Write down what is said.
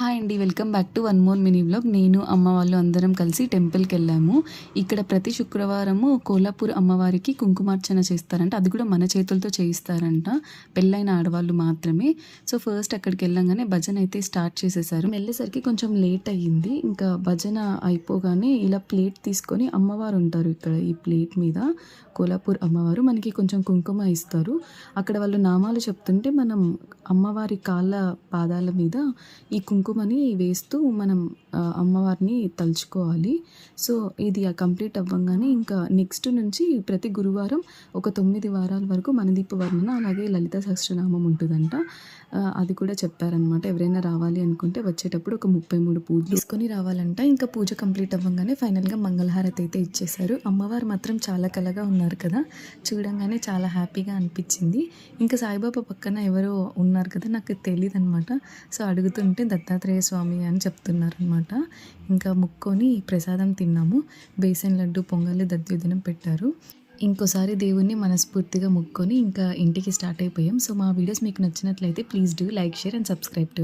Hi అండి. Welcome back to one more mini vlog. నేను అమ్మ వాళ్ళు అందరం కలిసి టెంపుల్కి వెళ్ళాము. ఇక్కడ ప్రతి శుక్రవారము కోల్హాపూర్ అమ్మవారికి కుంకుమార్చన చేస్తారంట. అది కూడా మన చేతులతో చేయిస్తారంట, పెళ్ళైన ఆడవాళ్ళు మాత్రమే. సో ఫస్ట్ అక్కడికి వెళ్ళంగానే భజన అయితే స్టార్ట్ చేసేసారు. వెళ్ళేసరికి కొంచెం లేట్ అయ్యింది. ఇంకా భజన అయిపోగానే ఇలా ప్లేట్ తీసుకొని అమ్మవారు ఉంటారు ఇక్కడ, ఈ ప్లేట్ మీద కోల్హాపూర్ అమ్మవారు మనకి కొంచెం కుంకుమ ఇస్తారు. అక్కడ వాళ్ళు నామాలు చెప్తుంటే మనం అమ్మవారి కాళ్ళ పాదాల మీద ఈ కుంకుమని వేస్తూ మనం అమ్మవారిని తలుచుకోవాలి. సో ఇది కంప్లీట్ అవ్వగానే ఇంకా నెక్స్ట్ నుంచి ప్రతి గురువారం ఒక 9 వారాల వరకు మనదీప వర్ణన, అలాగే లలిత సహస్రనామం ఉంటుందంట. అది కూడా చెప్పారనమాట. ఎవరైనా రావాలి అనుకుంటే వచ్చేటప్పుడు ఒక 33 పూజలు తీసుకొని రావాలంట. ఇంకా పూజ కంప్లీట్ అవ్వగానే ఫైనల్గా మంగళహారతి అయితే ఇచ్చేశారు. అమ్మవారు మాత్రం చాలా కళగా ఉన్నారు కదా, చూడంగానే చాలా హ్యాపీగా అనిపించింది. ఇంకా సాయిబాబా పక్కన ఎవరో ఉన్నారు కదా, నాకు తెలియదు అనమాట. సో అడుగుతుంటే దత్తాత్రేయ స్వామి అని చెప్తున్నారనమాట. ఇంకా ముక్కొని ప్రసాదం తిన్నాము. బేసన్ లడ్డు, పొంగల్, దద్యోజనం పెట్టారు. ఇంకోసారి దేవుణ్ణి మనస్ఫూర్తిగా ముక్కొని ఇంకా ఇంటికి స్టార్ట్ అయిపోయాం. సో మా వీడియోస్ మీకు నచ్చినట్లయితే please do like, share and subscribe to